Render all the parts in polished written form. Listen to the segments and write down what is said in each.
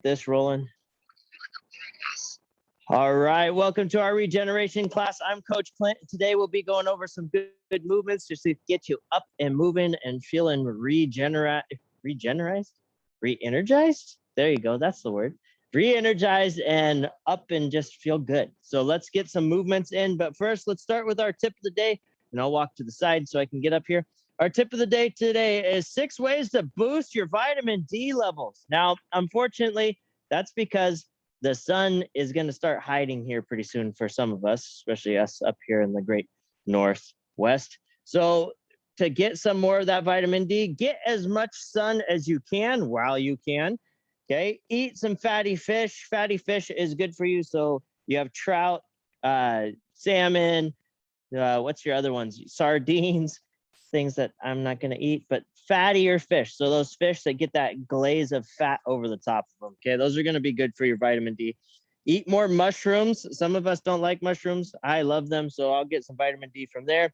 this rolling. All right, welcome to our regeneration class. I'm Coach Clint. Today we'll be going over some good movements just to get you up and moving and feeling re-energized? There you go, that's the word. Re-energized and up and just feel good. So let's get some movements in, but first let's start with our tip of the day, and I'll walk to the side so I can get up here. Our tip of the day today is 6 ways to boost your vitamin D levels. Now, unfortunately, that's because the sun is going to start hiding here pretty soon for some of us, especially us up here in the great Northwest. So to get some more of that vitamin D, get as much sun as you can while you can. Okay, eat some fatty fish. Fatty fish is good for you. So you have trout, salmon, what's your other ones? Sardines, things that I'm not going to eat, but fattier fish. So those fish that get that glaze of fat over the top of them. Okay, those are going to be good for your vitamin D. Eat more mushrooms. Some of us don't like mushrooms. I love them, so I'll get some vitamin D from there.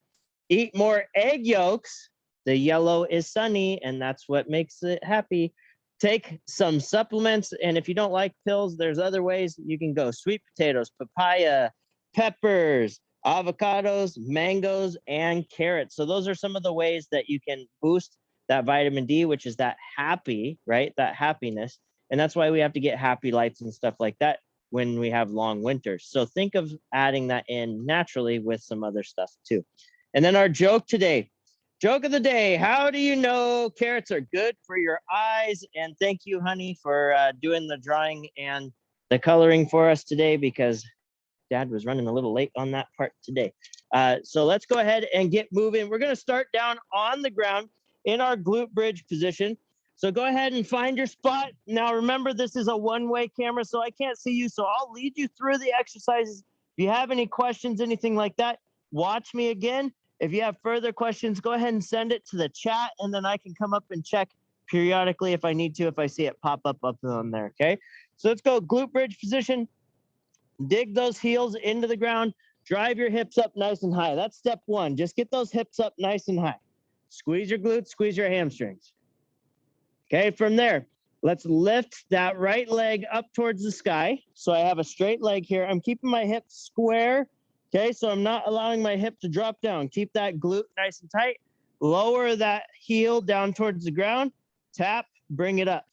Eat more egg yolks. The yellow is sunny, and that's what makes it happy. Take some supplements, and if you don't like pills, there's other ways you can go. Sweet potatoes, papaya, peppers, avocados, mangoes, and carrots. So those are some of the ways that you can boost that vitamin D, which is that happy, right? That happiness. And that's why we have to get happy lights and stuff like that when we have long winters. So think of adding that in naturally with some other stuff too. And then our joke today. Joke of the day, how do you know carrots are good for your eyes? And thank you, honey, for doing the drawing and the coloring for us today, because Dad was running a little late on that part today. So let's go ahead and get moving. We're going to start down on the ground in our glute bridge position. So go ahead and find your spot. Now, remember, this is a one-way camera, so I can't see you. So I'll lead you through the exercises. If you have any questions, anything like that, watch me again. If you have further questions, go ahead and send it to the chat, and then I can come up and check periodically if I need to, if I see it pop up on there, okay? So let's go glute bridge position. Dig those heels into the ground. Drive your hips up nice and high. That's step one. Just get those hips up nice and high. Squeeze your glutes, squeeze your hamstrings. Okay, from there, let's lift that right leg up towards the sky. So I have a straight leg here. I'm keeping my hips square. Okay, so I'm not allowing my hip to drop down. Keep that glute nice and tight. Lower that heel down towards the ground. Tap, bring it up.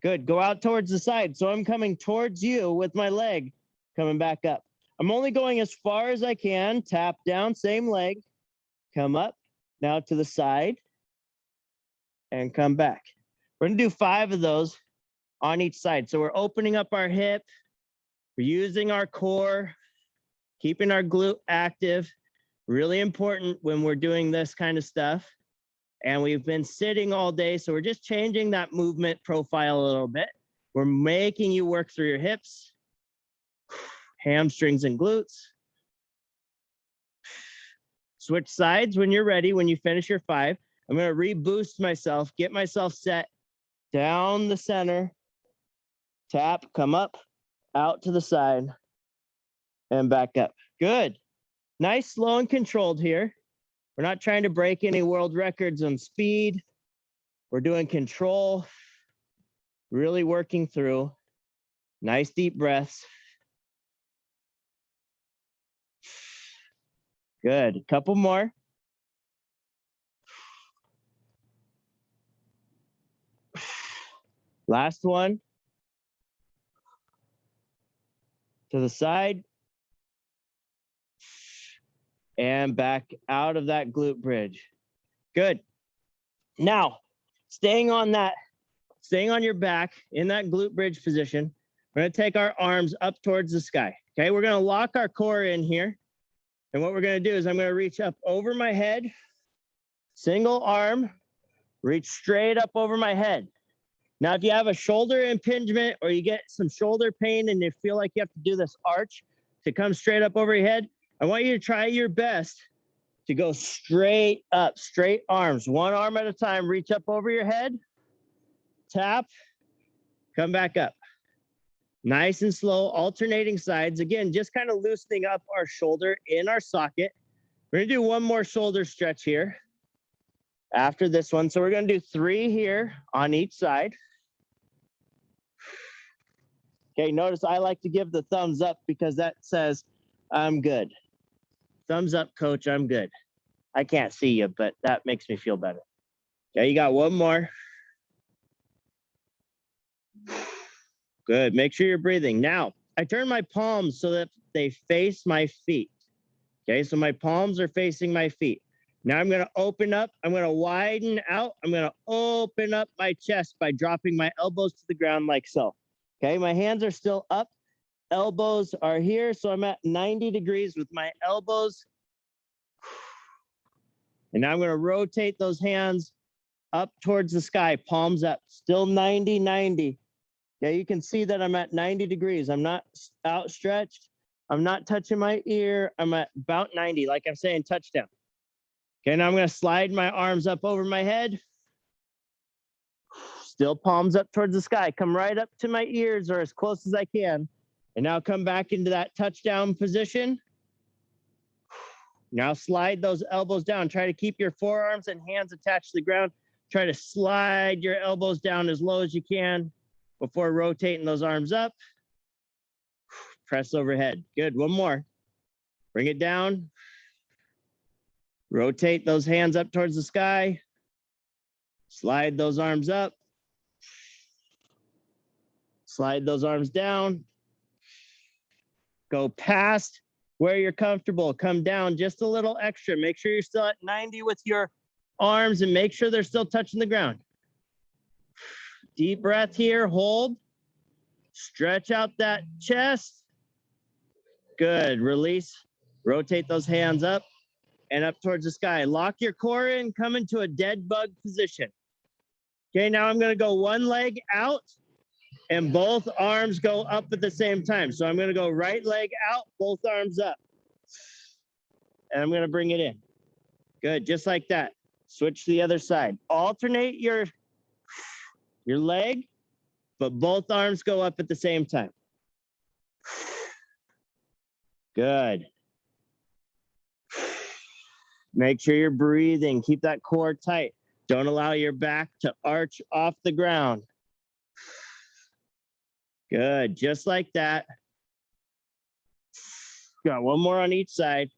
Good, go out towards the side. So I'm coming towards you with my leg coming back up. I'm only going as far as I can. Tap down, same leg. Come up, now to the side. And come back. We're gonna do 5 of those on each side. So we're opening up our hip. We're using our core. Keeping our glute active, really important when we're doing this kind of stuff. And we've been sitting all day, so we're just changing that movement profile a little bit. We're making you work through your hips, hamstrings and glutes. Switch sides when you're ready, when you finish your 5. I'm gonna reboost myself, get myself set down the center, tap, come up, out to the side, and back up. Good. Nice, slow, and controlled here. We're not trying to break any world records on speed. We're doing control, really working through. Nice deep breaths. Good. A couple more. Last one. To the side. And back out of that glute bridge. Good. Now, staying on your back in that glute bridge position, we're going to take our arms up towards the sky. Okay, we're going to lock our core in here. And what we're going to do is I'm going to reach up over my head, single arm, reach straight up over my head. Now, if you have a shoulder impingement or you get some shoulder pain and you feel like you have to do this arch to come straight up over your head, I want you to try your best to go straight up, straight arms, one arm at a time. Reach up over your head, tap, come back up. Nice and slow, alternating sides. Again, just kind of loosening up our shoulder in our socket. We're gonna do one more shoulder stretch here after this one. So we're gonna do 3 here on each side. Okay, notice I like to give the thumbs up because that says I'm good. Thumbs up, coach, I'm good. I can't see you, but that makes me feel better. Okay, you got one more. Good, make sure you're breathing. Now, I turn my palms so that they face my feet. Okay, so my palms are facing my feet. Now I'm gonna open up, I'm gonna widen out, I'm gonna open up my chest by dropping my elbows to the ground like so. Okay, my hands are still up, elbows are here, so I'm at 90 degrees with my elbows. And now I'm gonna rotate those hands up towards the sky, palms up, still 90, 90. Yeah, you can see that I'm at 90 degrees. I'm not outstretched. I'm not touching my ear. I'm at about 90, like I'm saying, touchdown. Okay, now I'm gonna slide my arms up over my head. Still palms up towards the sky. Come right up to my ears or as close as I can. And now come back into that touchdown position. Now slide those elbows down. Try to keep your forearms and hands attached to the ground. Try to slide your elbows down as low as you can before rotating those arms up. Press overhead. Good, one more. Bring it down. Rotate those hands up towards the sky. Slide those arms up. Slide those arms down. Go past where you're comfortable. Come down just a little extra. Make sure you're still at 90 with your arms and make sure they're still touching the ground. Deep breath here, hold. Stretch out that chest. Good, release. Rotate those hands up and up towards the sky. Lock your core in, come into a dead bug position. Okay, now I'm gonna go one leg out and both arms go up at the same time. So I'm gonna go right leg out, both arms up. And I'm gonna bring it in. Good, just like that. Switch to the other side. Alternate your leg, but both arms go up at the same time. Good. Make sure you're breathing. Keep that core tight. Don't allow your back to arch off the ground. Good, just like that. Got one more on each side.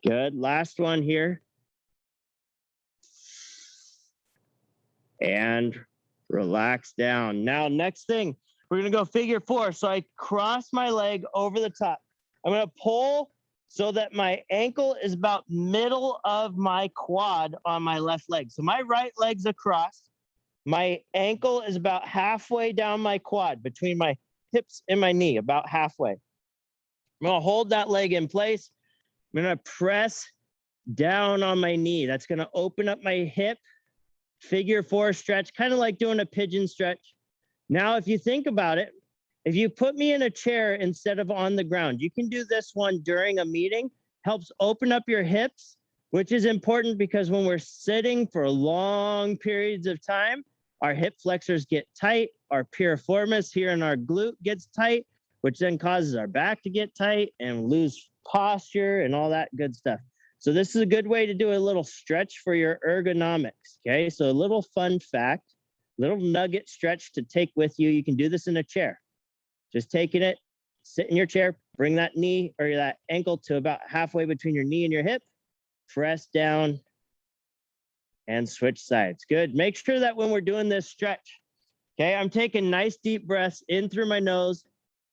Good, last one here. And relax down. Now, next thing, we're gonna go figure four. So I cross my leg over the top. I'm gonna pull so that my ankle is about middle of my quad on my left leg. So my right leg's across. My ankle is about halfway down my quad between my hips and my knee, about halfway. I'm gonna hold that leg in place. I'm gonna press down on my knee. That's gonna open up my hip, figure four stretch, kind of like doing a pigeon stretch. Now, if you think about it, if you put me in a chair instead of on the ground, you can do this one during a meeting, helps open up your hips, which is important because when we're sitting for long periods of time, our hip flexors get tight, our piriformis here in our glute gets tight, which then causes our back to get tight and lose posture and all that good stuff. So this is a good way to do a little stretch for your ergonomics, okay? So a little fun fact, little nugget stretch to take with you. You can do this in a chair. Just taking it, sit in your chair, bring that knee or that ankle to about halfway between your knee and your hip, press down and switch sides. Good. Make sure that when we're doing this stretch, okay, I'm taking nice deep breaths in through my nose,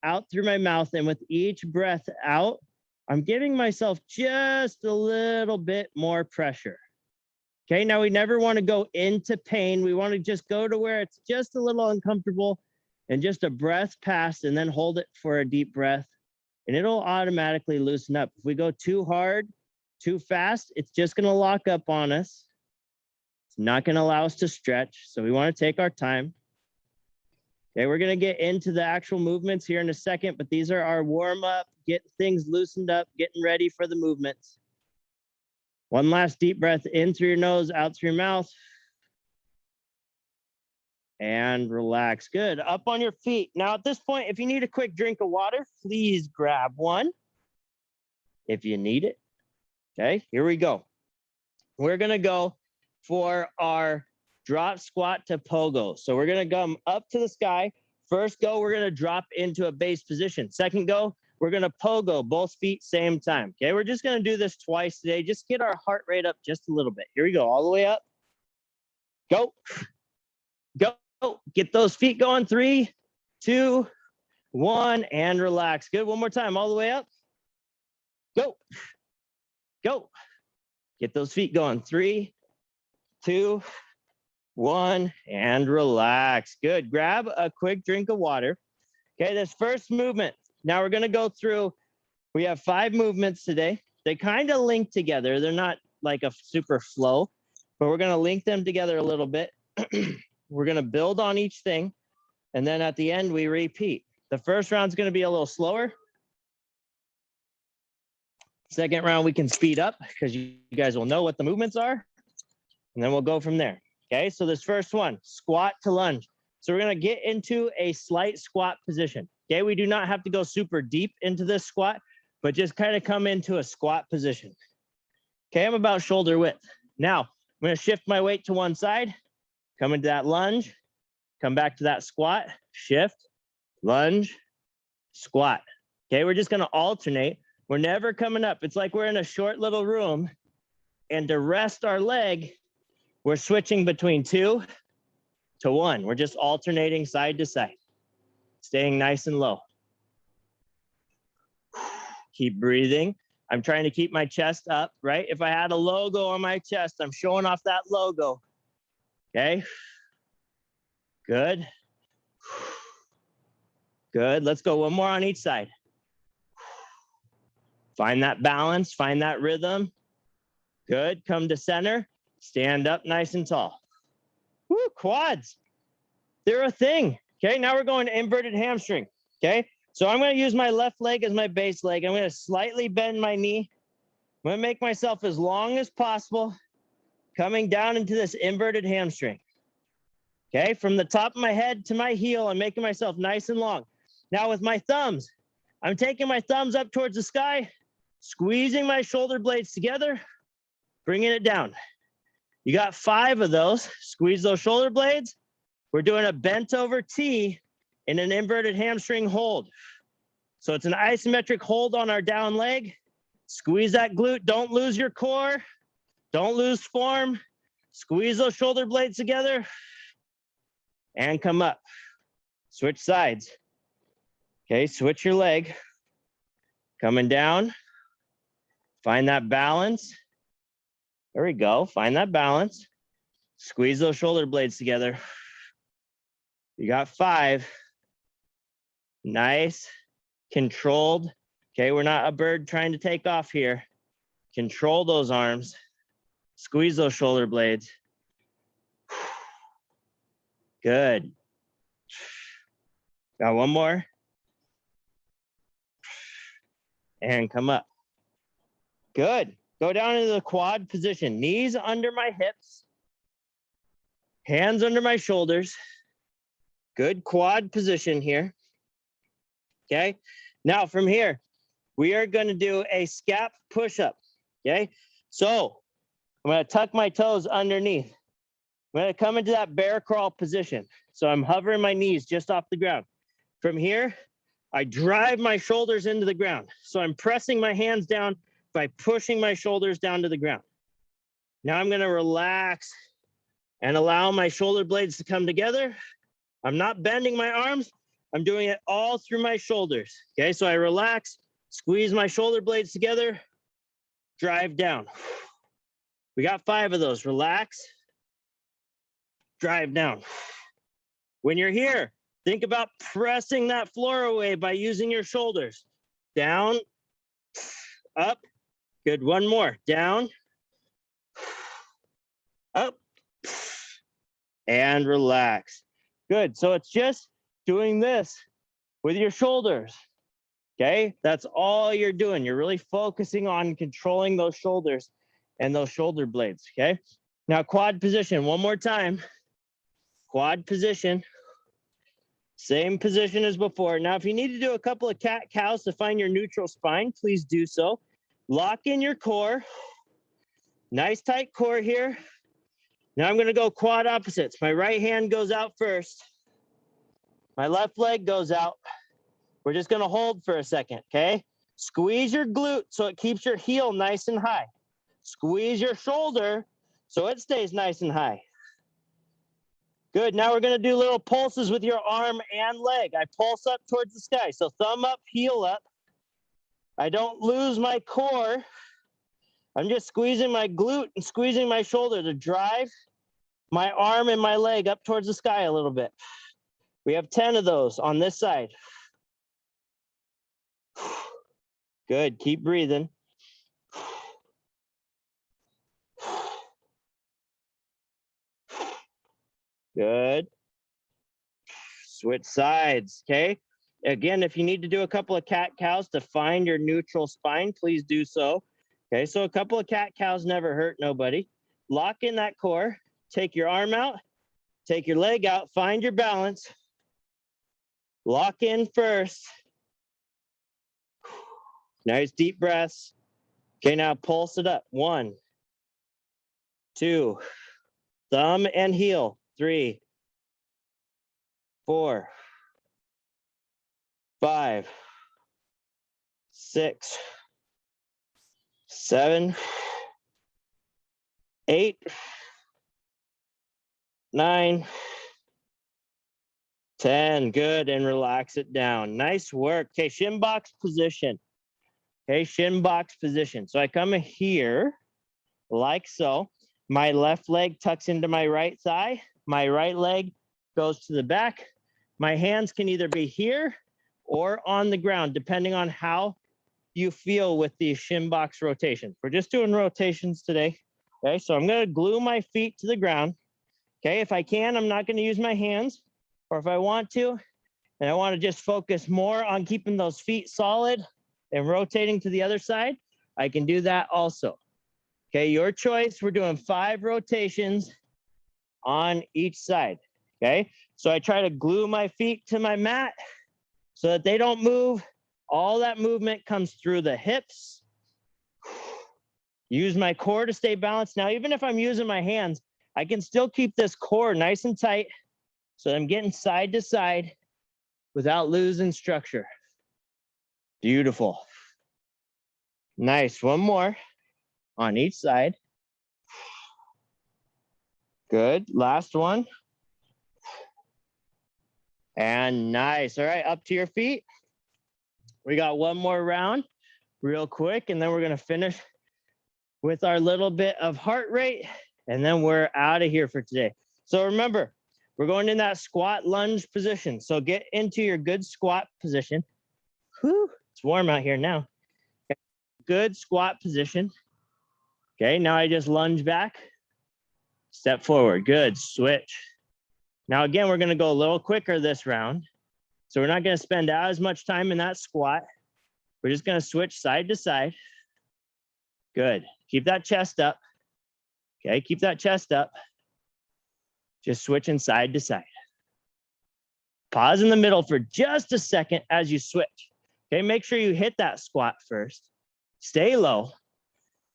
out through my mouth, and with each breath out, I'm giving myself just a little bit more pressure. Okay, now we never want to go into pain. We want to just go to where it's just a little uncomfortable and just a breath past and then hold it for a deep breath and it'll automatically loosen up. If we go too hard, too fast, it's just going to lock up on us. It's not going to allow us to stretch. So we want to take our time. Okay, we're going to get into the actual movements here in a second, but these are our warm up, get things loosened up, getting ready for the movements. One last deep breath in through your nose, out through your mouth. And relax. Good. Up on your feet. Now at this point, if you need a quick drink of water, please grab one if you need it. Okay, here we go. We're going to go for our drop, squat to pogo. So we're gonna come up to the sky. First go, we're gonna drop into a base position. Second go, we're gonna pogo, both feet same time. Okay, we're just gonna do this twice today. Just get our heart rate up just a little bit. Here we go, all the way up. Go, go, get those feet going. 3, 2, 1, and relax. Good, one more time, all the way up. Go, go. Get those feet going. 3, 2, 1, and relax. Good, grab a quick drink of water. Okay, this first movement, now we're gonna go through, we have 5 movements today. They kind of link together. They're not like a super flow, but we're gonna link them together a little bit. We're gonna build on each thing, and then at the end, we repeat. The first round's gonna be a little slower. Second round, we can speed up because you guys will know what the movements are, and then we'll go from there. Okay, so this first one, squat to lunge. So we're gonna get into a slight squat position. Okay, we do not have to go super deep into this squat, but just kind of come into a squat position. Okay, I'm about shoulder width. Now, I'm gonna shift my weight to one side, come into that lunge, come back to that squat, shift, lunge, squat. Okay, we're just gonna alternate. We're never coming up. It's like we're in a short little room, and to rest our leg, we're switching between 2 to 1. We're just alternating side to side, staying nice and low. Keep breathing. I'm trying to keep my chest up, right? If I had a logo on my chest, I'm showing off that logo. Okay. Good. Good. Let's go one more on each side. Find that balance, find that rhythm. Good. Come to center. Stand up nice and tall. Woo, quads. They're a thing. Okay, now we're going to inverted hamstring. Okay, so I'm going to use my left leg as my base leg. I'm going to slightly bend my knee. I'm going to make myself as long as possible, coming down into this inverted hamstring. Okay, from the top of my head to my heel, I'm making myself nice and long. Now with my thumbs, I'm taking my thumbs up towards the sky, squeezing my shoulder blades together, bringing it down. You got 5 of those. Squeeze those shoulder blades. We're doing a bent over T in an inverted hamstring hold. So it's an isometric hold on our down leg. Squeeze that glute. Don't lose your core. Don't lose form. Squeeze those shoulder blades together and come up. Switch sides. Okay, switch your leg. Coming down. Find that balance. There we go. Find that balance. Squeeze those shoulder blades together. You got 5. Nice. Controlled. Okay, we're not a bird trying to take off here. Control those arms. Squeeze those shoulder blades. Good. Got one more. And come up. Good. Go down into the quad position. Knees under my hips. Hands under my shoulders. Good quad position here. Okay. Now from here, we are going to do a scap push-up. Okay. So I'm going to tuck my toes underneath. I'm going to come into that bear crawl position. So I'm hovering my knees just off the ground. From here, I drive my shoulders into the ground. So I'm pressing my hands down by pushing my shoulders down to the ground. Now I'm going to relax and allow my shoulder blades to come together. I'm not bending my arms. I'm doing it all through my shoulders. Okay, so I relax, squeeze my shoulder blades together, drive down. We got 5 of those. Relax, drive down. When you're here, think about pressing that floor away by using your shoulders. Down, up. Good. One more. Down, up, and relax. Good. So it's just doing this with your shoulders. Okay. That's all you're doing. You're really focusing on controlling those shoulders and those shoulder blades. Okay. Now quad position. One more time. Quad position. Same position as before. Now, if you need to do a couple of cat-cows to find your neutral spine, please do so. Lock in your core. Nice tight core here. Now I'm going to go quad opposites. My right hand goes out first. My left leg goes out. We're just going to hold for a second, okay? Squeeze your glute so it keeps your heel nice and high. Squeeze your shoulder so it stays nice and high. Good. Now we're going to do little pulses with your arm and leg. I pulse up towards the sky. So thumb up, heel up. I don't lose my core. I'm just squeezing my glute and squeezing my shoulder to drive my arm and my leg up towards the sky a little bit. We have 10 of those on this side. Good. Keep breathing. Good. Switch sides, okay? Again, if you need to do a couple of cat-cows to find your neutral spine, please do so. Okay, so a couple of cat-cows never hurt nobody. Lock in that core. Take your arm out. Take your leg out. Find your balance. Lock in first. Nice deep breaths. Okay, now pulse it up. 1, 2. Thumb and heel. 3, 4, 5, 6, 7, 8, 9, 10. Good. And relax it down. Nice work. Okay, shin box position. Okay, shin box position. So I come here like so. My left leg tucks into my right thigh. My right leg goes to the back. My hands can either be here or on the ground, depending on how you feel with the shin box rotation. We're just doing rotations today. Okay, so I'm going to glue my feet to the ground. Okay, if I can, I'm not going to use my hands. Or if I want to, and I want to just focus more on keeping those feet solid and rotating to the other side, I can do that also. Okay, your choice. We're doing 5 rotations on each side. Okay, so I try to glue my feet to my mat so that they don't move. All that movement comes through the hips. Use my core to stay balanced. Now, even if I'm using my hands, I can still keep this core nice and tight so I'm getting side to side without losing structure. Beautiful. Nice. One more on each side. Good. Last one. And nice. All right, up to your feet. We got one more round real quick, and then we're going to finish with our little bit of heart rate, and then we're out of here for today. So remember, we're going in that squat lunge position. So get into your good squat position. Whew, it's warm out here now. Okay. Good squat position. Okay, now I just lunge back, step forward. Good, switch. Now again, we're going to go a little quicker this round. So we're not going to spend as much time in that squat. We're just going to switch side to side. Good. Keep that chest up. Okay, keep that chest up. Just switching side to side. Pause in the middle for just a second as you switch. Okay, make sure you hit that squat first. Stay low.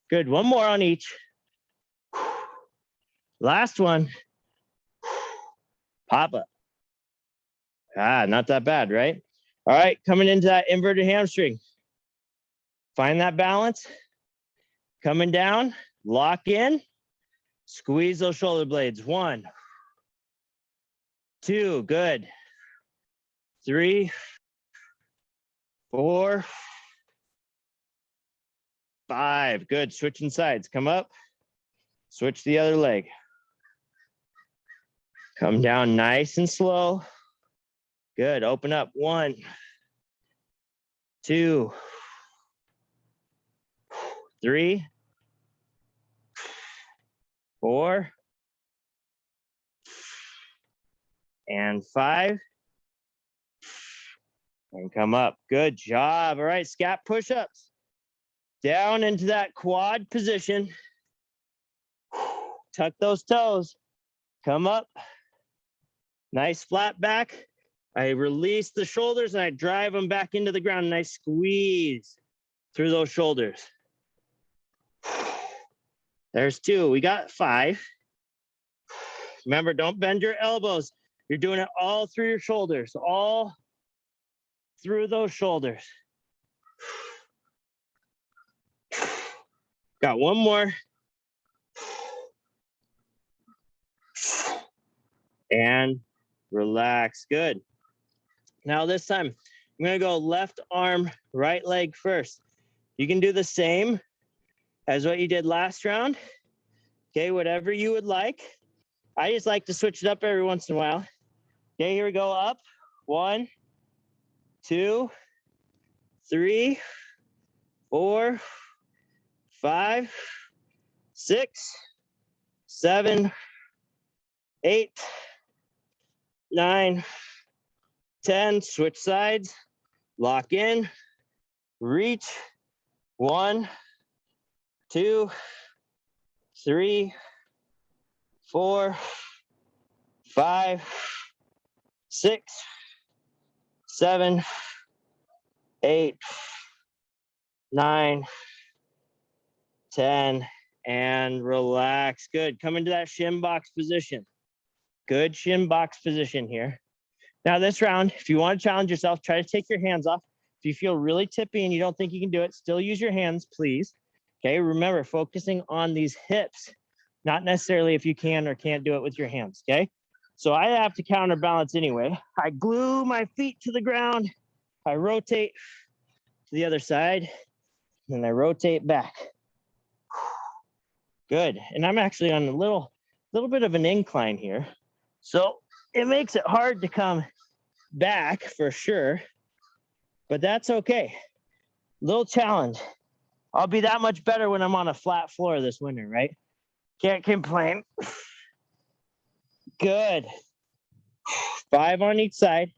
Good. One more on each. Last one. Pop up. Not that bad, right? All right, coming into that inverted hamstring. Find that balance. Coming down, lock in, squeeze those shoulder blades. 1, 2, good. 3, 4, 5, good. Switching sides. Come up, switch the other leg. Come down nice and slow. Good. Open up. 1, 2, 3, 4, and 5. And come up. Good job. All right, scap push-ups. Down into that quad position. Tuck those toes. Come up. Nice flat back. I release the shoulders and I drive them back into the ground and I squeeze through those shoulders. There's 2. We got 5. Remember, don't bend your elbows. You're doing it all through your shoulders, all through those shoulders. Got one more. And relax. Good. Now this time, I'm going to go left arm, right leg first. You can do the same as what you did last round. Okay, whatever you would like. I just like to switch it up every once in a while. Okay, here we go. Up. 1, 2, 3, 4, 5, 6, 7, 8, 9, 10. Switch sides. Lock in. Reach. 1, 2, 3, 4, 5, 6, 7, 8, 9, 10, and relax. Good. Come into that shin box position. Good shin box position here. Now this round, if you want to challenge yourself, try to take your hands off. If you feel really tippy and you don't think you can do it, still use your hands, please. Okay, remember, focusing on these hips, not necessarily if you can or can't do it with your hands, okay? So I have to counterbalance anyway. I glue my feet to the ground. I rotate to the other side, and I rotate back. Good. And I'm actually on a little bit of an incline here. So it makes it hard to come back for sure, but that's okay. Little challenge. I'll be that much better when I'm on a flat floor this winter, right? Can't complain. Good. 5 on each side.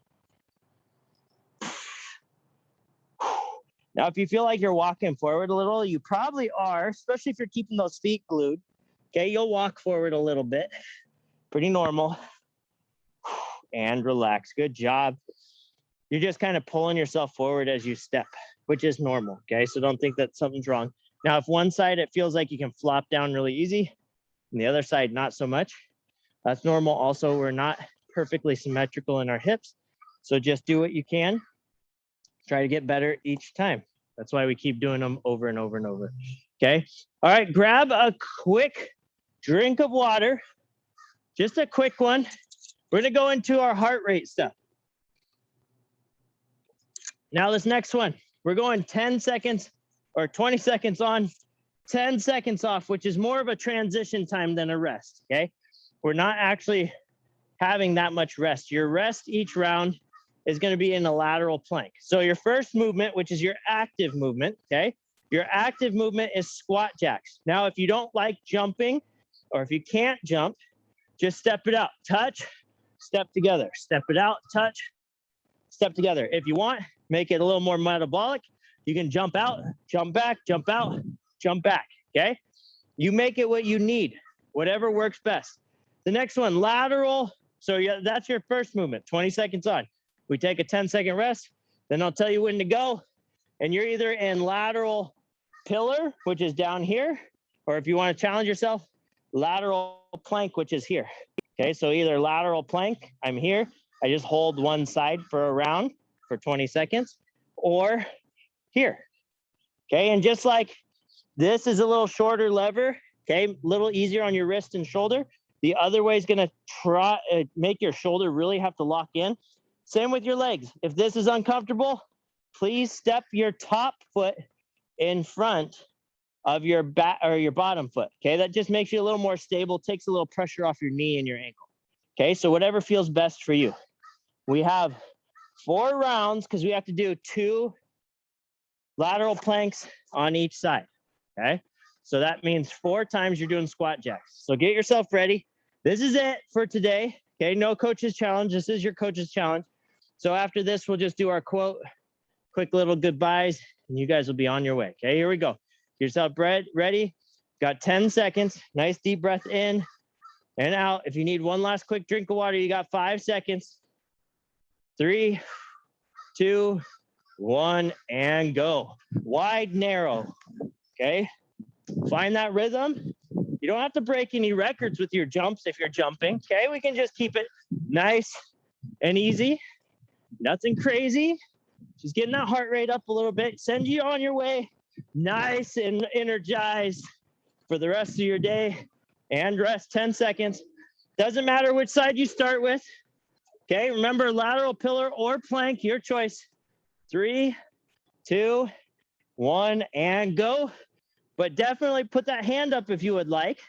Now, if you feel like you're walking forward a little, you probably are, especially if you're keeping those feet glued. Okay, you'll walk forward a little bit. Pretty normal. And relax. Good job. You're just kind of pulling yourself forward as you step, which is normal. Okay, so don't think that something's wrong. Now, if one side it feels like you can flop down really easy, and the other side not so much, that's normal. Also, we're not perfectly symmetrical in our hips, so just do what you can. Try to get better each time. That's why we keep doing them over and over and over. Okay. All right. Grab a quick drink of water. Just a quick one. We're going to go into our heart rate stuff. Now, this next one, we're going 10 seconds or 20 seconds on, 10 seconds off, which is more of a transition time than a rest. Okay. We're not actually having that much rest. Your rest each round is going to be in a lateral plank. So your first movement, which is your active movement, okay? Your active movement is squat jacks. Now, if you don't like jumping, or if you can't jump, just step it out. Touch, step together. Step it out, touch, step together. If you want, make it a little more metabolic. You can jump out, jump back, jump out, jump back, okay? You make it what you need, whatever works best. The next one, lateral. So yeah, that's your first movement, 20 seconds on. We take a 10-second rest, then I'll tell you when to go. And you're either in lateral pillar, which is down here, or if you want to challenge yourself, lateral plank, which is here. Okay, so either lateral plank, I'm here. I just hold one side for a round for 20 seconds, or here. Okay, and just like this is a little shorter lever, okay, a little easier on your wrist and shoulder. The other way is going to make your shoulder really have to lock in. Same with your legs. If this is uncomfortable, please step your top foot in front of your back or your bottom foot. Okay, that just makes you a little more stable, takes a little pressure off your knee and your ankle. Okay, so whatever feels best for you. We have 4 rounds because we have to do 2 lateral planks on each side. Okay, so that means 4 times you're doing squat jacks. So get yourself ready. This is it for today. Okay, no coach's challenge. This is your coach's challenge. So after this, we'll just do our quote, quick little goodbyes, and you guys will be on your way. Okay, here we go. Get yourself ready. Got 10 seconds. Nice deep breath in and out. If you need one last quick drink of water, you got 5 seconds. 3, 2, 1, and go. Wide, narrow. Okay, find that rhythm. You don't have to break any records with your jumps if you're jumping, okay? We can just keep it nice and easy. Nothing crazy. Just getting that heart rate up a little bit. Send you on your way nice and energized for the rest of your day. And rest 10 seconds. Doesn't matter which side you start with. Okay, remember lateral pillar or plank, your choice. 3, 2, 1, and go. But definitely put that hand up if you would like.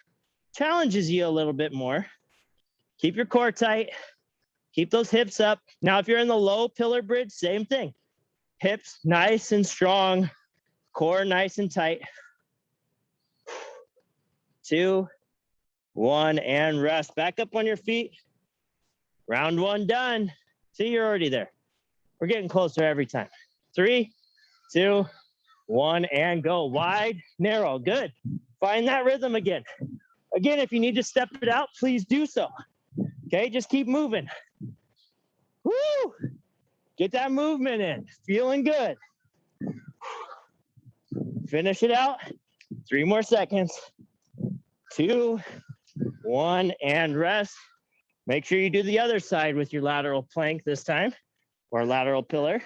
Challenges you a little bit more. Keep your core tight. Keep those hips up. Now, if you're in the low pillar bridge, same thing. Hips nice and strong. Core nice and tight. 2, 1, and rest. Back up on your feet. Round 1 done. See, you're already there. We're getting closer every time. 3, 2, 1, and go. Wide, narrow. Good. Find that rhythm again. Again, if you need to step it out, please do so. Okay, just keep moving. Woo! Get that movement in. Feeling good. Finish it out. 3 more seconds. 2, 1, and rest. Make sure you do the other side with your lateral plank this time, or lateral pillar.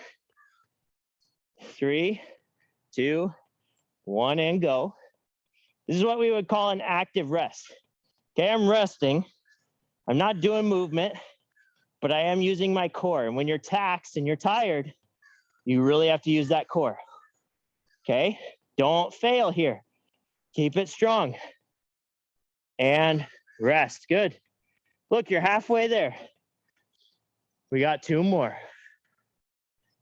3, 2, 1, and go. This is what we would call an active rest. Okay, I'm resting. I'm not doing movement, but I am using my core. And when you're taxed and you're tired, you really have to use that core. Okay, don't fail here. Keep it strong. And rest. Good. Look, you're halfway there. We got 2 more.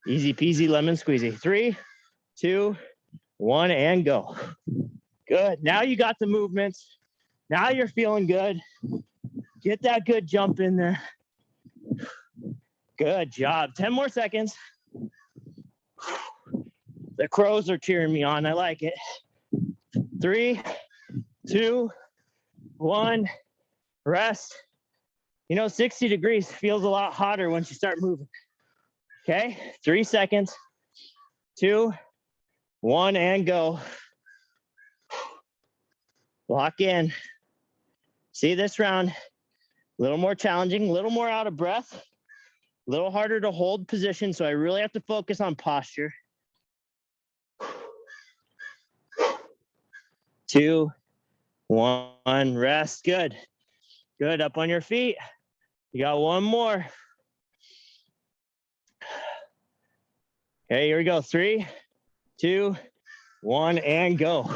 Easy peasy lemon squeezy. 3, 2, 1, and go. Good. Now you got the movements. Now you're feeling good. Get that good jump in there. Good job. 10 more seconds. The crows are cheering me on. I like it. 3, 2, 1, rest. You know, 60 degrees feels a lot hotter once you start moving. Okay, 3 seconds. 2, 1, and go. Lock in. See this round, a little more challenging, a little more out of breath, a little harder to hold position, so I really have to focus on posture. 2, 1, rest. Good. Good, up on your feet. You got 1 more. Okay, here we go. 3, 2, 1, and go.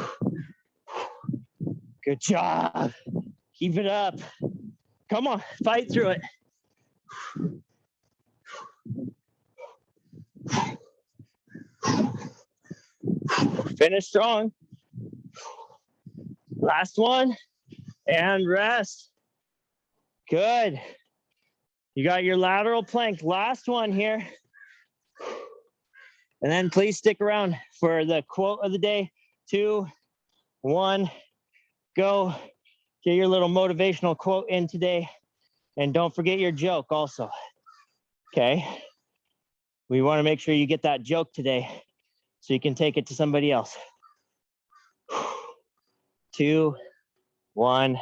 Good job. Keep it up. Come on, fight through it. Finish strong. Last one, and rest. Good. You got your lateral plank. Last one here. And then please stick around for the quote of the day. 2, 1, go. Get your little motivational quote in today. And don't forget your joke also. Okay. We want to make sure you get that joke today so you can take it to somebody else. 2, 1,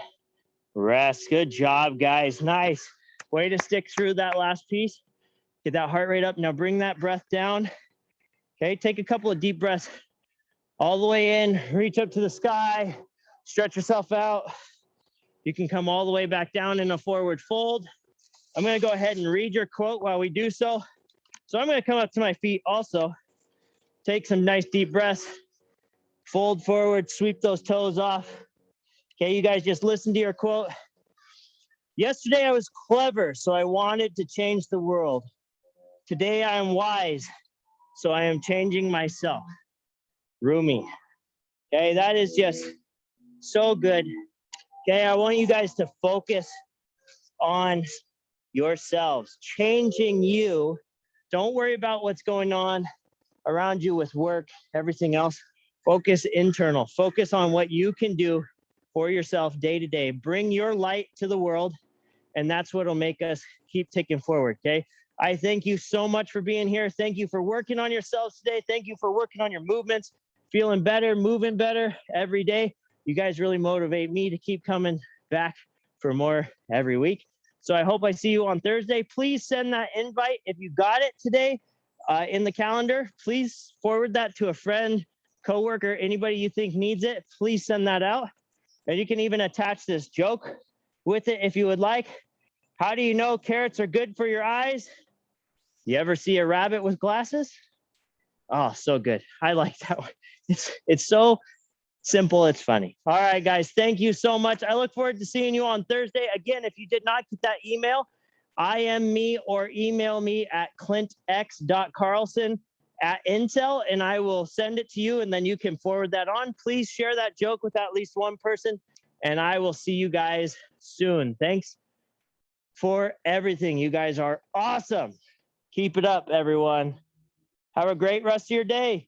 rest. Good job, guys. Nice. Way to stick through that last piece. Get that heart rate up. Now bring that breath down. Okay, take a couple of deep breaths all the way in. Reach up to the sky. Stretch yourself out. You can come all the way back down in a forward fold. I'm going to go ahead and read your quote while we do so. So I'm going to come up to my feet also. Take some nice deep breaths. Fold forward, sweep those toes off. Okay, you guys just listen to your quote. Yesterday I was clever, so I wanted to change the world. Today I am wise, so I am changing myself. Rumi. Okay, that is just so good. Okay, I want you guys to focus on yourselves, changing you. Don't worry about what's going on around you with work, everything else. Focus internal. Focus on what you can do for yourself day to day. Bring your light to the world, and that's what will make us keep ticking forward, okay? I thank you so much for being here. Thank you for working on yourselves today. Thank you for working on your movements, feeling better, moving better every day. You guys really motivate me to keep coming back for more every week. So I hope I see you on Thursday. Please send that invite. If you got it today in the calendar, please forward that to a friend, coworker, anybody you think needs it. Please send that out. And you can even attach this joke with it if you would like. How do you know carrots are good for your eyes? You ever see a rabbit with glasses? Oh, so good. I like that one. It's so simple. It's funny. All right, guys. Thank you so much. I look forward to seeing you on Thursday. Again, if you did not get that email, IM me or email me at clintx.carlson@Intel, and I will send it to you, and then you can forward that on. Please share that joke with at least one person, and I will see you guys soon. Thanks for everything. You guys are awesome. Keep it up, everyone. Have a great rest of your day.